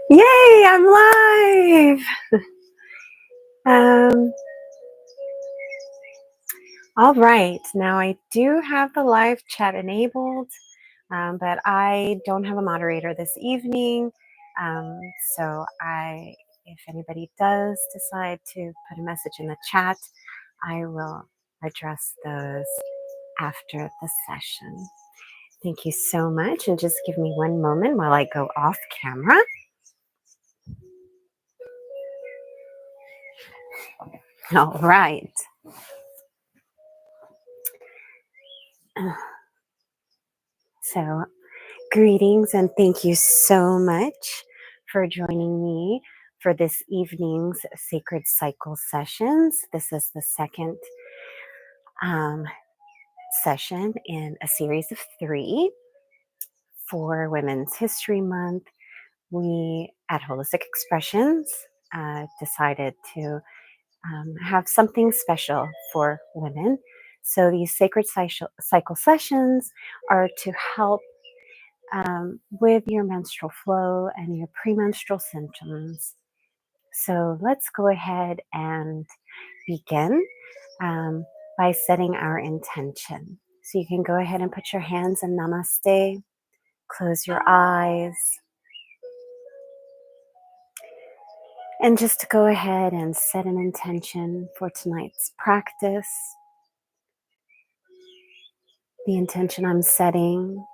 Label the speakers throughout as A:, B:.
A: Yay, I'm live. Um, all right, now I do have the live chat enabled, but I don't have a moderator this evening. Um, if anybody does decide to put a message in the chat, I will address those after the session. Thank you so much, and just give me one moment while I go off camera. All right. So, greetings and thank you so much for joining me for this evening's Sacred Cycle sessions. This is the second session in a series of 3 for Women's History Month. We at Holistic Expressions decided to have something special for women. So these Sacred Cycle sessions are to help with your menstrual flow and your premenstrual symptoms. So let's go ahead and begin by setting our intention. So you can go ahead and put your hands in Namaste, close your eyes, and just to go ahead and set an intention for tonight's practice. The intention I'm setting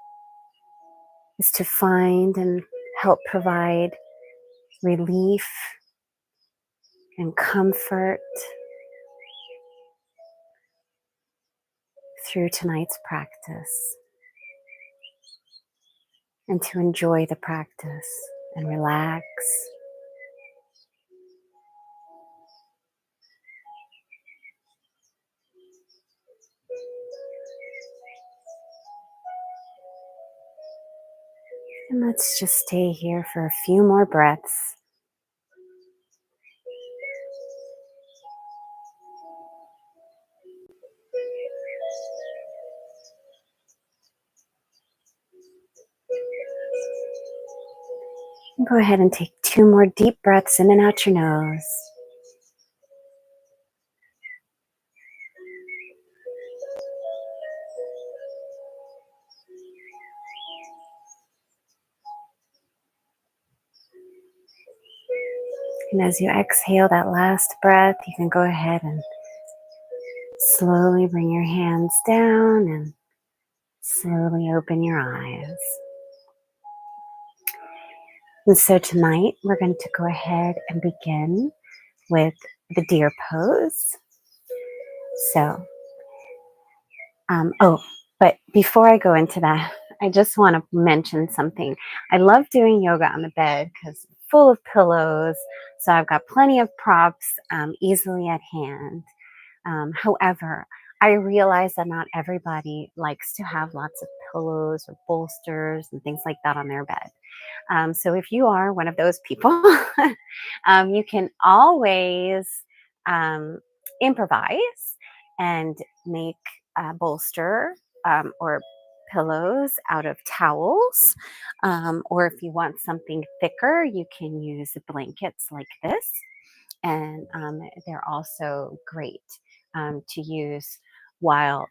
A: is to find and help provide relief and comfort through tonight's practice, and to enjoy the practice and relax. And let's just stay here for a few more breaths. And go ahead and take 2 more deep breaths in and out your nose. And as you exhale that last breath, you can go ahead and slowly bring your hands down and slowly open your eyes. And so tonight we're going to go ahead and begin with the deer pose. So, but before I go into that, I just want to mention something. I love doing yoga on the bed because it's full of pillows, so I've got plenty of props easily at hand. However, I realize that not everybody likes to have lots of pillows or bolsters and things like that on their bed. So if you are one of those people, you can always improvise and make a bolster or pillows out of towels. Or if you want something thicker, you can use blankets like this. And they're also great to use while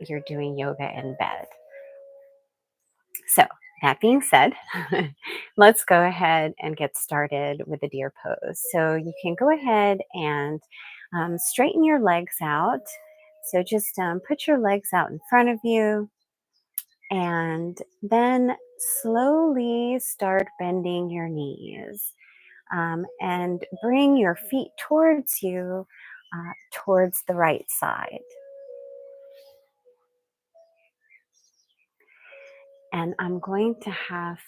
A: you're doing yoga in bed. So that being said, let's go ahead and get started with the deer pose. So you can go ahead and straighten your legs out. So just put your legs out in front of you, and then slowly start bending your knees. And bring your feet towards you, towards the right side. And I'm going to have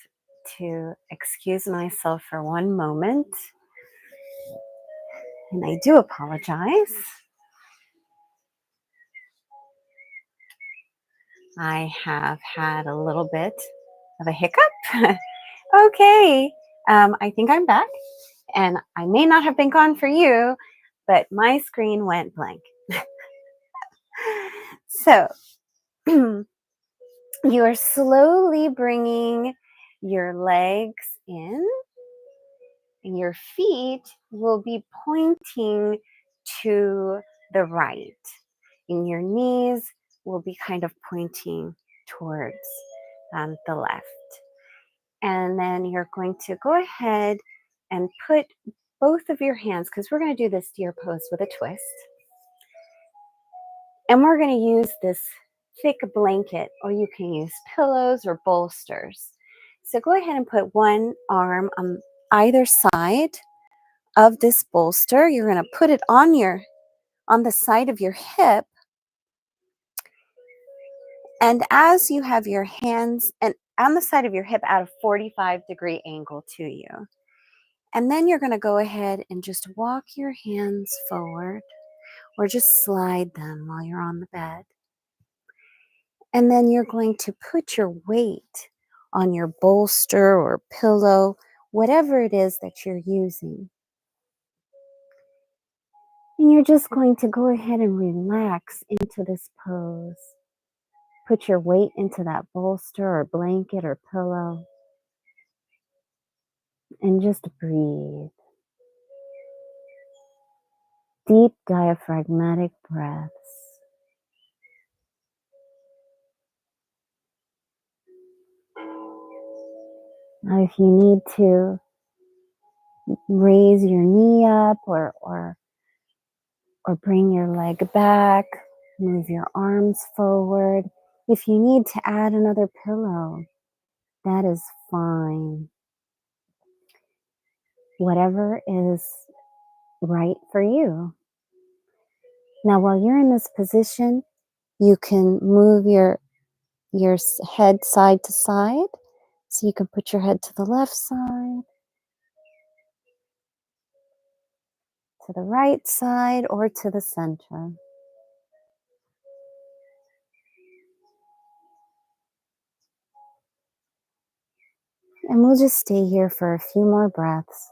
A: to excuse myself for one moment. And I do apologize. I have had a little bit of a hiccup. Okay, I think I'm back. And I may not have been gone for you, but my screen went blank. So you are slowly bringing your legs in, and your feet will be pointing to the right, and your knees will be kind of pointing towards the left. And then you're going to go ahead and put both of your hands, because we're going to do this deer pose with a twist. And we're going to use this thick blanket, or you can use pillows or bolsters. So go ahead and put one arm on either side of this bolster. You're going to put it on the side of your hip. And as you have your hands and on the side of your hip at a 45-degree angle to you. And then you're going to go ahead and just walk your hands forward, or just slide them while you're on the bed. And then you're going to put your weight on your bolster or pillow, whatever it is that you're using. And you're just going to go ahead and relax into this pose. Put your weight into that bolster or blanket or pillow. And just breathe. Deep diaphragmatic breaths. Now, if you need to raise your knee up or bring your leg back, move your arms forward. If you need to add another pillow, that is fine. Whatever is right for you. Now, while you're in this position, you can move your head side to side. So you can put your head to the left side, to the right side, or to the center. And we'll just stay here for a few more breaths.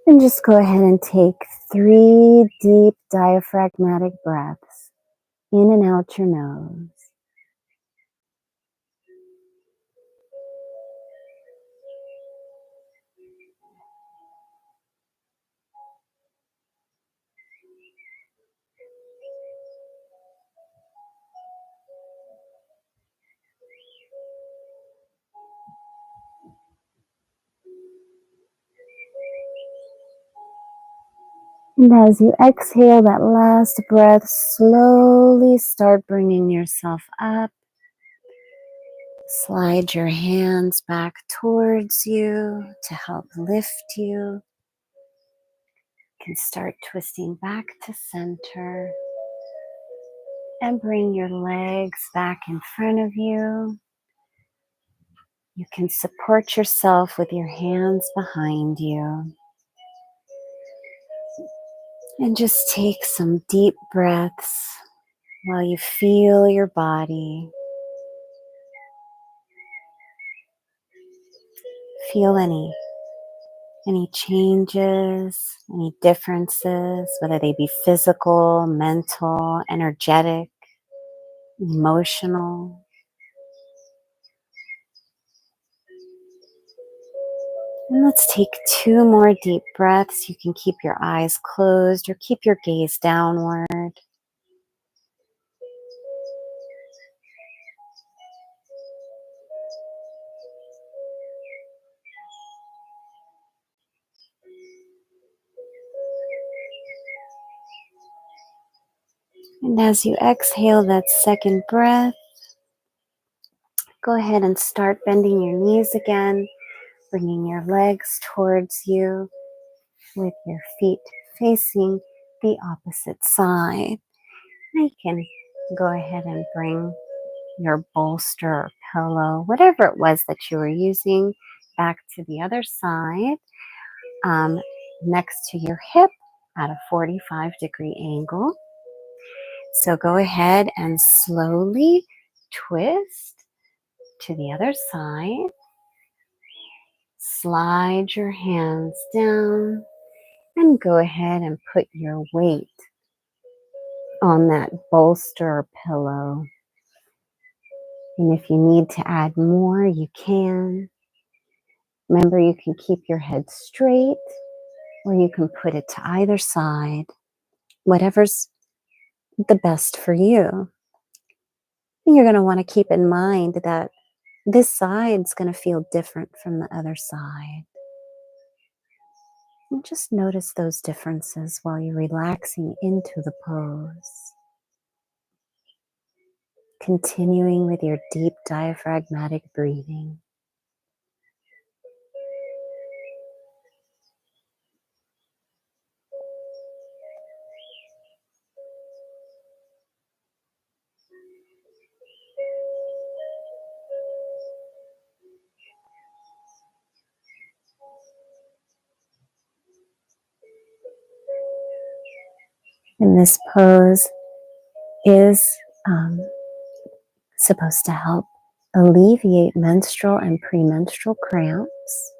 A: And just go ahead and take 3 deep diaphragmatic breaths in and out your nose. And as you exhale that last breath, slowly start bringing yourself up. Slide your hands back towards you to help lift you. You can start twisting back to center. And bring your legs back in front of you. You can support yourself with your hands behind you. And just take some deep breaths while you feel your body. Feel any changes, any differences, whether they be physical, mental, energetic, emotional. And let's take 2 more deep breaths. You can keep your eyes closed or keep your gaze downward. And as you exhale that second breath, go ahead and start bending your knees again, bringing your legs towards you with your feet facing the opposite side. And you can go ahead and bring your bolster or pillow, whatever it was that you were using, back to the other side, next to your hip at a 45-degree angle. So go ahead and slowly twist to the other side. Slide your hands down and go ahead and put your weight on that bolster or pillow. And if you need to add more, you can. Remember, you can keep your head straight or you can put it to either side, whatever's the best for you. And you're going to want to keep in mind that this side's going to feel different from the other side. And just notice those differences while you're relaxing into the pose. Continuing with your deep diaphragmatic breathing. And this pose is supposed to help alleviate menstrual and premenstrual cramps.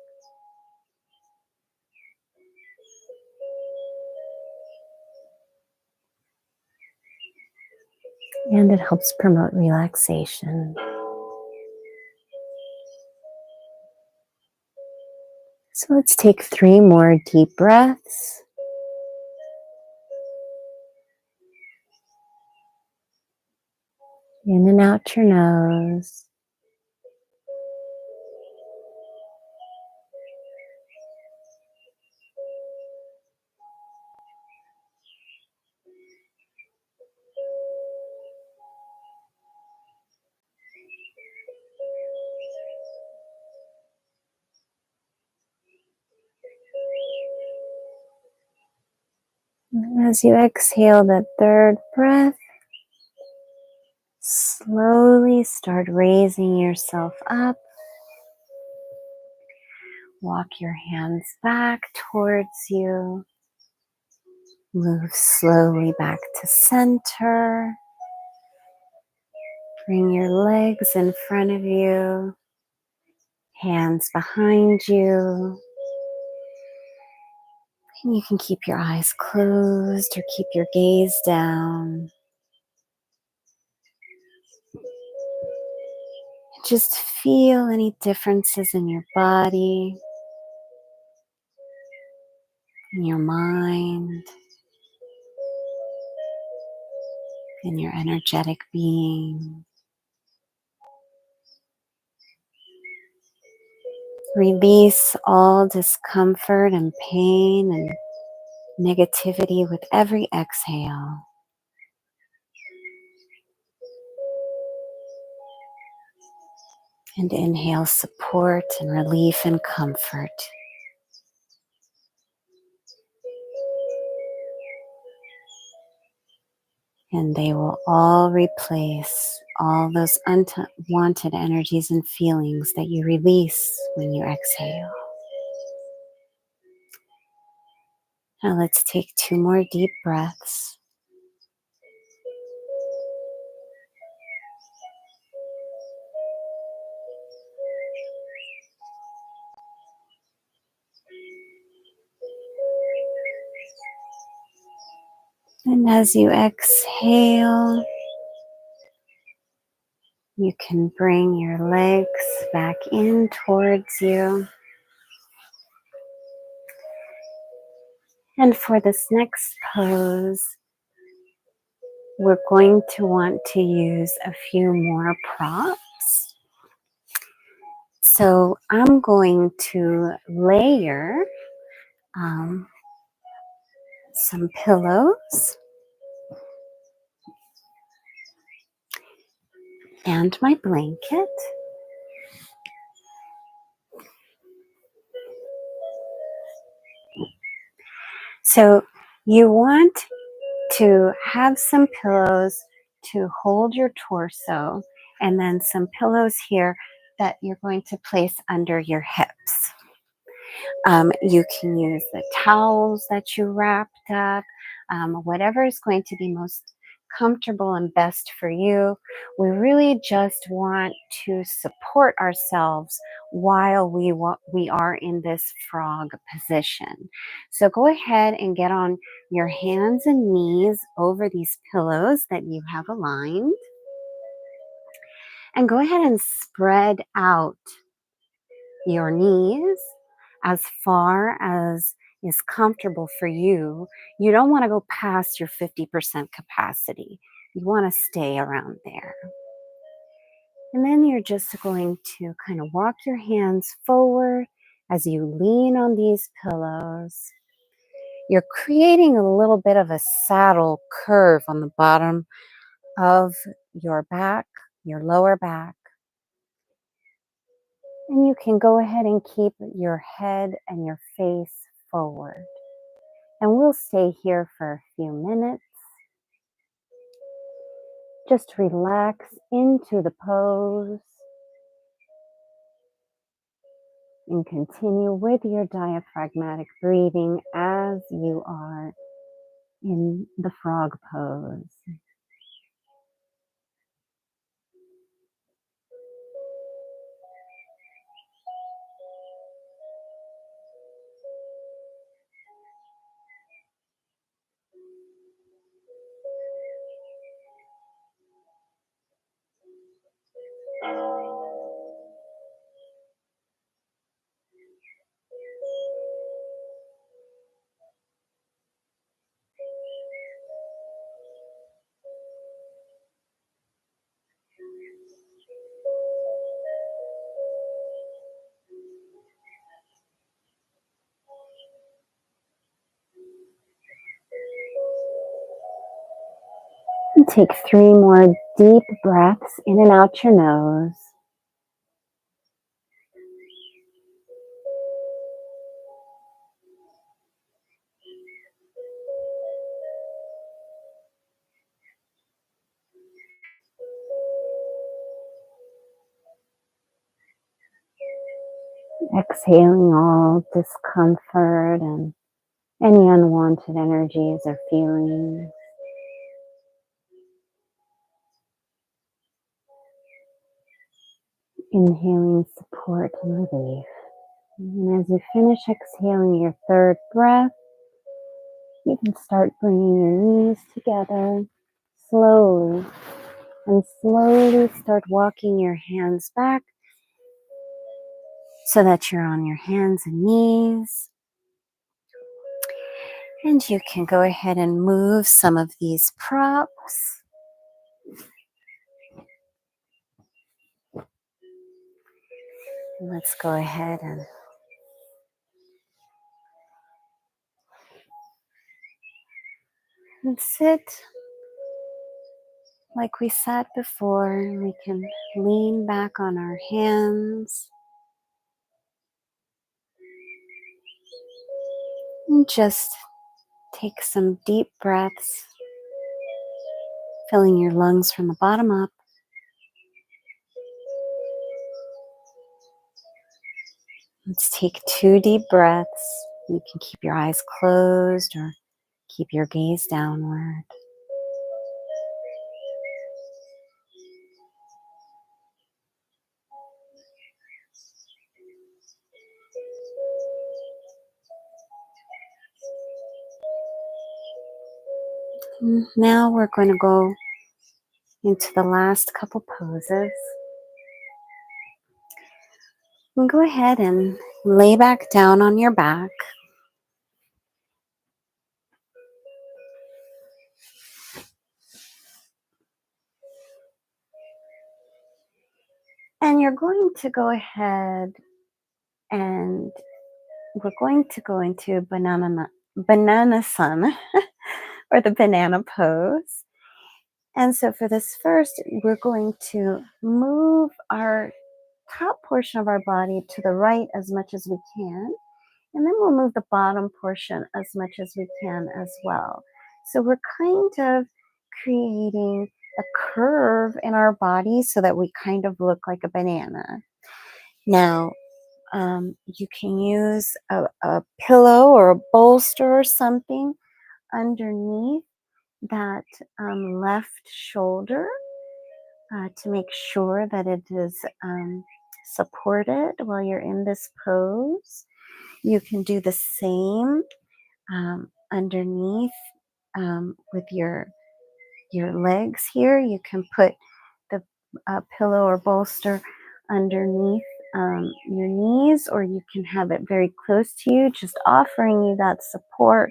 A: And it helps promote relaxation. So let's take 3 more deep breaths. In and out your nose. And as you exhale that third breath, slowly start raising yourself up. Walk your hands back towards you. Move slowly back to center. Bring your legs in front of you. Hands behind you. And you can keep your eyes closed or keep your gaze down. Just feel any differences in your body, in your mind, in your energetic being. Release all discomfort and pain and negativity with every exhale. And inhale support and relief and comfort. And they will all replace all those unwanted energies and feelings that you release when you exhale. Now let's take 2 more deep breaths. And as you exhale, you can bring your legs back in towards you. And for this next pose, we're going to want to use a few more props. So I'm going to layer some pillows and my blanket. So you want to have some pillows to hold your torso, and then some pillows here that you're going to place under your hips. You can use the towels that you wrapped up, whatever is going to be most comfortable and best for you. We really just want to support ourselves while we are in this frog position. So go ahead and get on your hands and knees over these pillows that you have aligned. And go ahead and spread out your knees as far as is comfortable for you. You don't want to go past your 50% capacity. You want to stay around there. And then you're just going to kind of walk your hands forward as you lean on these pillows. You're creating a little bit of a saddle curve on the bottom of your back, your lower back. And you can go ahead and keep your head and your face forward. And we'll stay here for a few minutes. Just relax into the pose and continue with your diaphragmatic breathing as you are in the frog pose. And take 3 more deep breaths in and out your nose. Exhaling all discomfort and any unwanted energies or feelings. Inhaling support and relief. And as you finish exhaling your 3rd breath, you can start bringing your knees together slowly. And slowly start walking your hands back so that you're on your hands and knees. And you can go ahead and move some of these props. Let's go ahead and sit like we sat before. We can lean back on our hands and just take some deep breaths, filling your lungs from the bottom up. Let's take 2 deep breaths. You can keep your eyes closed or keep your gaze downward. Now we're going to go into the last couple poses. And go ahead and lay back down on your back. And you're going to go ahead and we're going to go into banana sun or the banana pose. And so for this first, we're going to move our top portion of our body to the right as much as we can. And then we'll move the bottom portion as much as we can as well. So we're kind of creating a curve in our body so that we kind of look like a banana. Now, you can use a pillow or a bolster or something underneath that left shoulder to make sure that it is supported while you're in this pose. You can do the same underneath with your legs here. You can put the pillow or bolster underneath your knees, or you can have it very close to you, just offering you that support.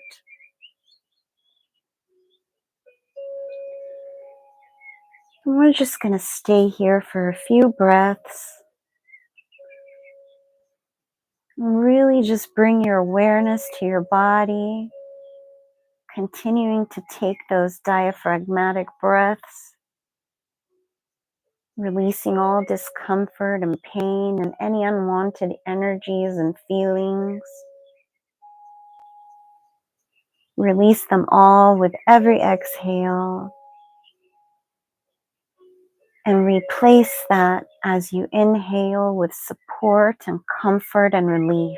A: And we're just going to stay here for a few breaths. Really just bring your awareness to your body, continuing to take those diaphragmatic breaths, releasing all discomfort and pain and any unwanted energies and feelings. Release them all with every exhale and replace that as you inhale with support and comfort and relief.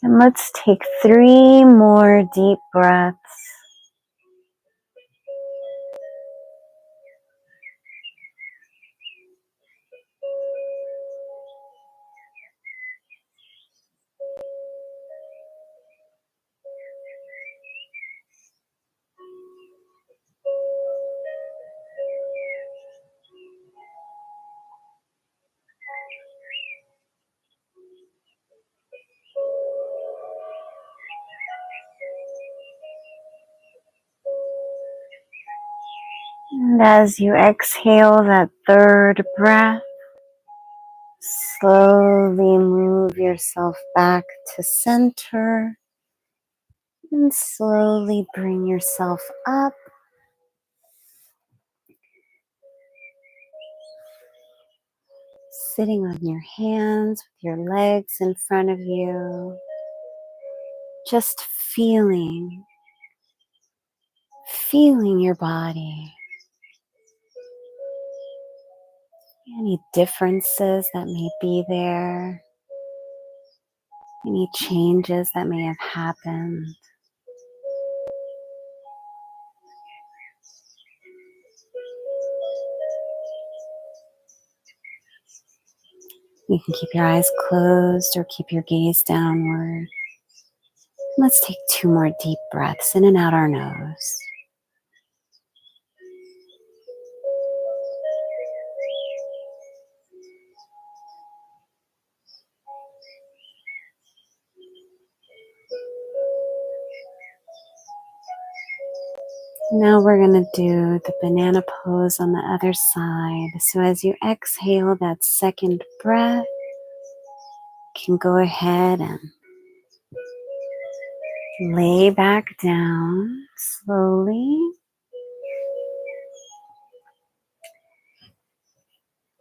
A: And let's take 3 more deep breaths. And as you exhale that 3rd breath, slowly move yourself back to center and slowly bring yourself up. Sitting on your hands with your legs in front of you, just feeling your body. Any differences that may be there, any changes that may have happened. You can keep your eyes closed or keep your gaze downward. Let's take 2 more deep breaths in and out our nose. Now we're going to do the banana pose on the other side. So as you exhale that 2nd breath, you can go ahead and lay back down slowly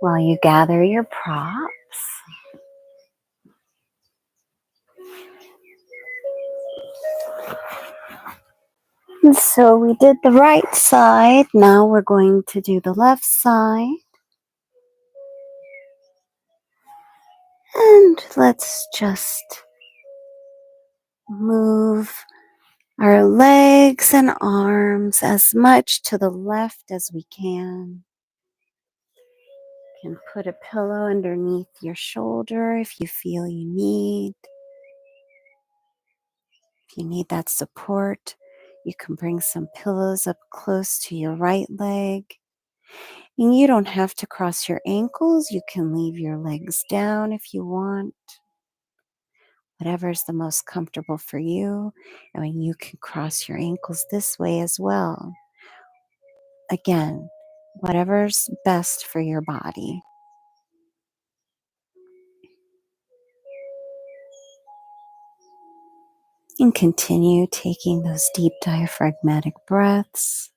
A: while you gather your props. And so we did the right side. Now we're going to do the left side. And let's just move our legs and arms as much to the left as we can. You can put a pillow underneath your shoulder if you feel you need. If you need that support, you can bring some pillows up close to your right leg. And you don't have to cross your ankles. You can leave your legs down if you want. Whatever is the most comfortable for you. I mean, you can cross your ankles this way as well. Again, whatever's best for your body. And continue taking those deep diaphragmatic breaths.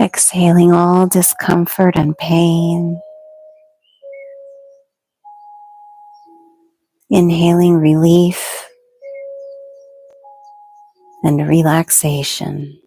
A: exhaling all discomfort and pain, inhaling relief and relaxation.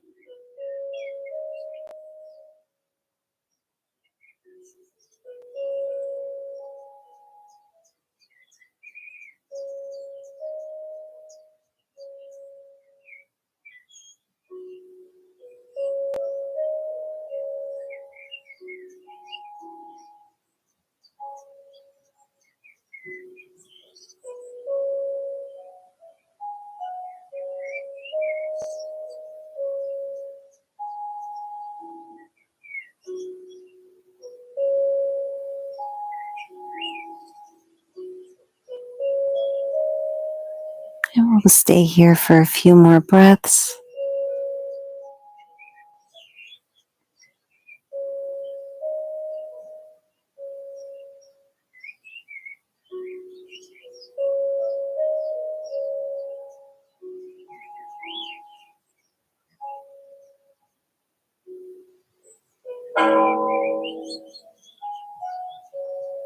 A: And we'll stay here for a few more breaths.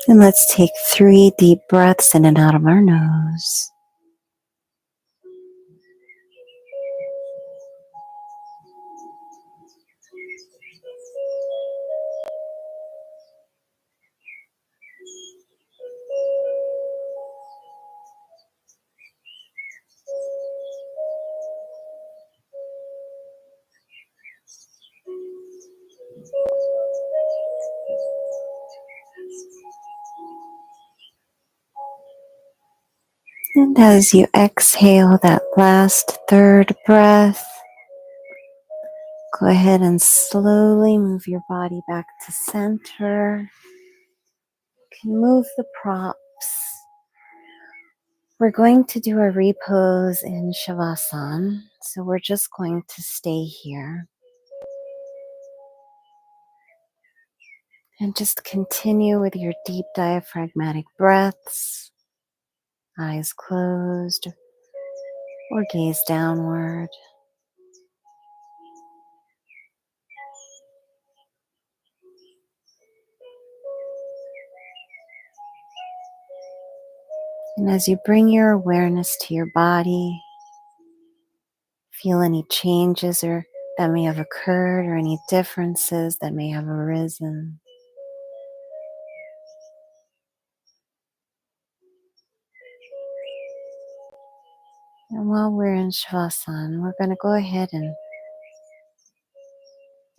A: And let's take 3 deep breaths in and out of our nose. And as you exhale that last 3rd breath, go ahead and slowly move your body back to center. You can move the props. We're going to do a repose in Shavasana, so we're just going to stay here and just continue with your deep diaphragmatic breaths, eyes closed or gaze downward. And as you bring your awareness to your body, feel any changes or that may have occurred or any differences that may have arisen. And while we're in Shavasana, we're going to go ahead and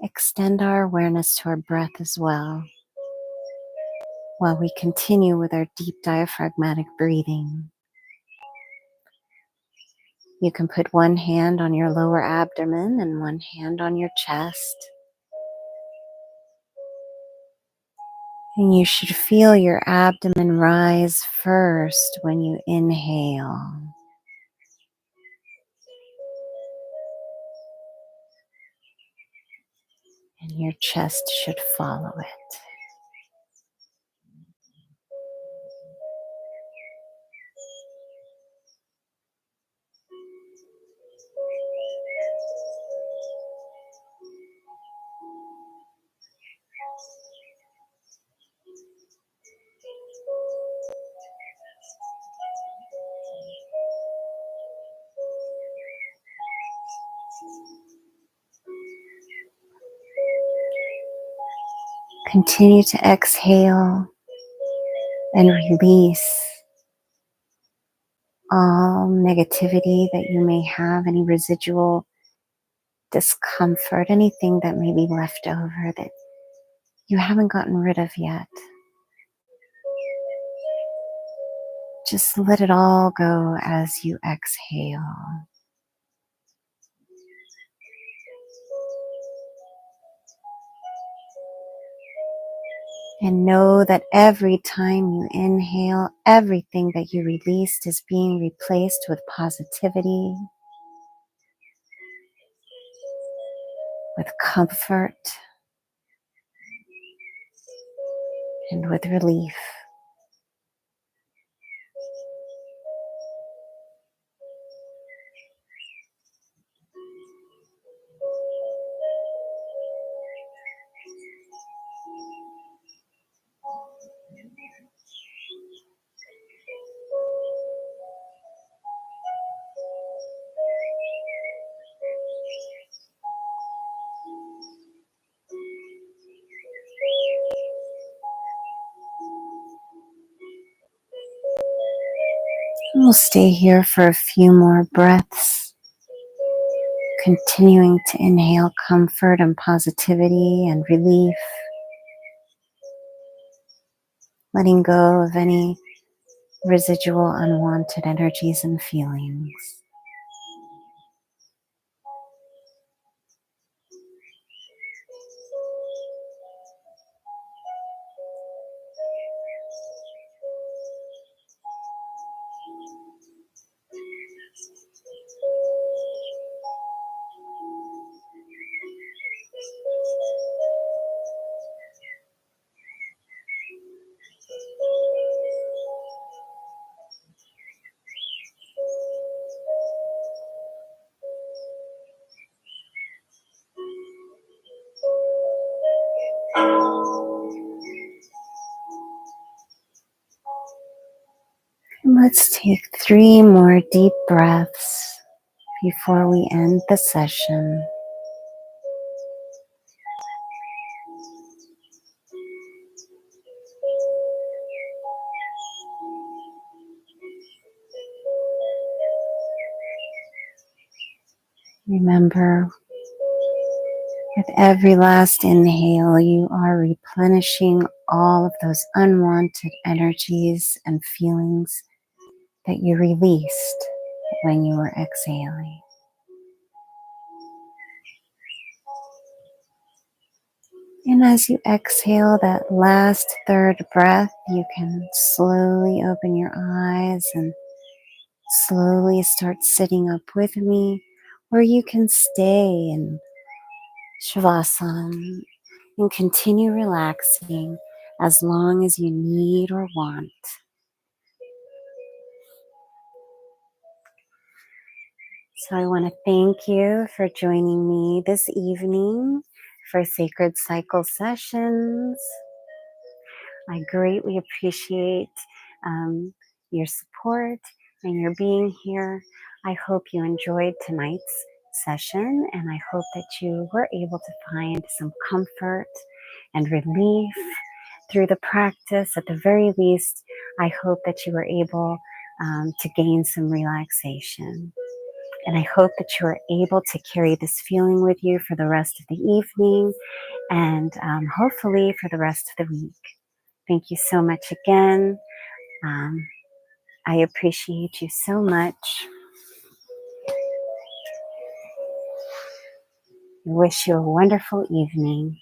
A: extend our awareness to our breath as well, while we continue with our deep diaphragmatic breathing. You can put one hand on your lower abdomen and one hand on your chest. And you should feel your abdomen rise first when you inhale. And your chest should follow it. Continue to exhale and release all negativity that you may have, any residual discomfort, anything that may be left over that you haven't gotten rid of yet. Just let it all go as you exhale. And know that every time you inhale, everything that you released is being replaced with positivity, with comfort, and with relief. We'll stay here for a few more breaths, continuing to inhale comfort and positivity and relief, letting go of any residual unwanted energies and feelings. And let's take 3 more deep breaths before we end the session. Remember, with every last inhale, you are replenishing all of those unwanted energies and feelings that you released when you were exhaling. And as you exhale that last third breath, you can slowly open your eyes and slowly start sitting up with me, or you can stay in Shavasana and continue relaxing as long as you need or want. So I want to thank you for joining me this evening for Sacred Cycle Sessions. I greatly appreciate your support and your being here. I hope you enjoyed tonight's session, and I hope that you were able to find some comfort and relief through the practice. At the very least, I hope that you were able to gain some relaxation. And I hope that you are able to carry this feeling with you for the rest of the evening and hopefully for the rest of the week. Thank you so much again. I appreciate you so much. I wish you a wonderful evening.